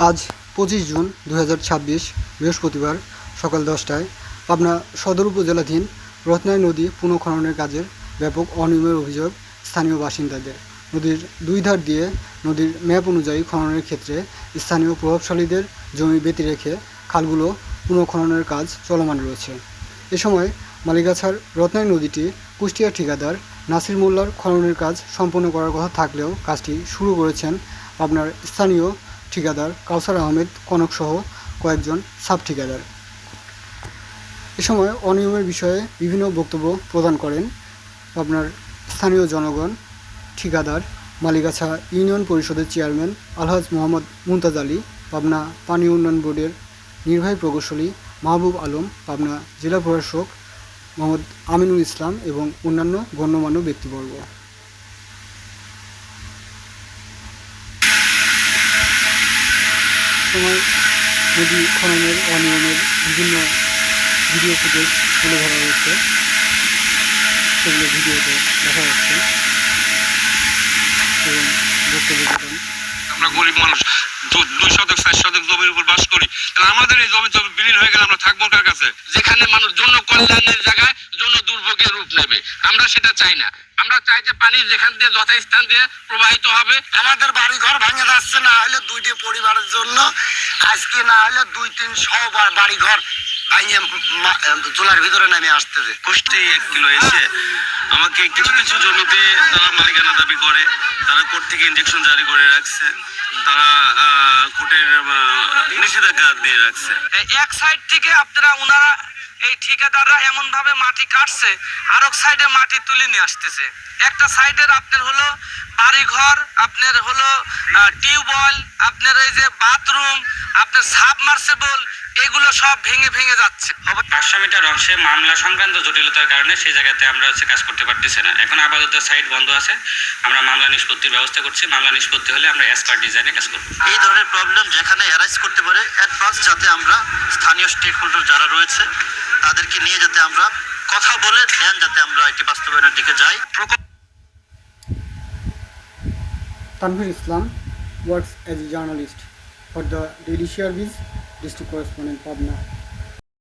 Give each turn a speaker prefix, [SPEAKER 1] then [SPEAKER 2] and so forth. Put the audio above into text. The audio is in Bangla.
[SPEAKER 1] আজ 25 জুন 2026 বৃহস্পতিবার সকাল 10টায় পাবনা সদর উপজেলাধীন রত্নাই নদী পুনঃখননের কাজের ব্যাপক অনিয়মের অভিযোগ স্থানীয় বাসিন্দাদের। নদীর দুই ধার দিয়ে নদীর ম্যাপ অনুযায়ী খননের ক্ষেত্রে স্থানীয় প্রভাবশালীদের জমি বেঁধে রেখে খালগুলো পুনঃখননের কাজ চলমান রয়েছে। এ সময় মালিগাছার রত্নাই নদীটি কুষ্টিয়া ঠিকাদার নাসির মোল্লার খননের কাজ সম্পন্ন করার কথা থাকলেও কাজটি শুরু করেছেন পাবনার স্থানীয় ঠিকাদার কাউসার আহমেদ কনকসহ কয়েকজন সাব ঠিকাদার। এ সময় অনিয়মের বিষয়ে বিভিন্ন বক্তব্য প্রদান করেন পাবনার স্থানীয় জনগণ, ঠিকাদার, মালিগাছা ইউনিয়ন পরিষদের চেয়ারম্যান আলহাজ মোহাম্মদ মুমতাজ আলী, পাবনা পানি উন্নয়ন বোর্ডের নির্বাহী প্রকৌশলী মাহবুব আলম, পাবনা জেলা প্রশাসক মোহাম্মদ আমিনুল ইসলাম এবং অন্যান্য গণ্যমান্য ব্যক্তিবর্গ। সময় নদী খননের অনিয়মের বিভিন্ন ভিডিও ফুটেজ তুলে ধরা হয়েছে, সেগুলো ভিডিওতে দেখা যাচ্ছে এবং বক্তব্য দিতেন।
[SPEAKER 2] আমরা গরিব মানুষ, 2 শতক 4 শতক জমির উপর বাস করি, তাহলে আমাদের এই জমি বিলীন হয়ে গেলে আমরা থাকবো কার কাছে? যেখানে মানুষ জন্য কল্যাণের জায়গায় জন্য দুর্ভোগের রূপ নেবে, আমরা সেটা চাই না। আমরা চাই যে পানি যেখান দিয়ে যথাস্থান দিয়ে প্রবাহিত হবে।
[SPEAKER 3] আমাদের বাড়ি ঘর ভেঙে যাচ্ছে, না হলে 2টি পরিবারের জন্য আজকে না হলে 2-300 বাড়ি ঘর ভেঙে চুলার ভিতরে নেমে আসতেছে।
[SPEAKER 2] কুষ্টি 1 কিলো এসে আমাকে কিছু কিছু জমিতে তারা মালিকানা দাবি করে, তারা কোর্ট থেকে ইনজেকশন জারি করে রাখছে, তারা কোর্টের নিষেধাজ্ঞা দিয়ে রাখছে।
[SPEAKER 4] এক সাইড থেকে আপনারা ওনারা এই ঠিকাদাররা এমন ভাবে মাটি কাটছে, আর এক সাইডে মাটি তুলে নিয়ে আসতেছে। একটা সাইডের আপনার হলো বাড়িঘর, আপনার হলো টিউবওয়েল, আপনার এই যে বাথরুম, আপনার সাবমার্সিবল, এগুলো সব ভেঙে ভেঙে যাচ্ছে।
[SPEAKER 5] 500 মিটার অংশে মামলা সংক্রান্ত জটিলতার কারণে সেই জায়গাতে আমরা কাজ করতে পারতেছি না। এখন আপাতত সাইট বন্ধ আছে, আমরা মামলা নিষ্পত্তির ব্যবস্থা করছি। মামলা নিষ্পত্তি হলে আমরা এস পার ডিজাইনে কাজ করব।
[SPEAKER 3] এই ধরনের প্রবলেম যেখানে অ্যারাইজ করতে পারে অ্যাডভান্স, যাতে আমরা স্থানীয় স্টেক হোল্ডার যারা রয়েছে তাদেরকে নিয়ে যাতে আমরা কথা বলে দেন, যাতে আমরা এটি বাস্তবায়নের দিকে যাই।
[SPEAKER 1] তানভীর ইসলাম works as a journalist for the Daily Service, district correspondent Pabna.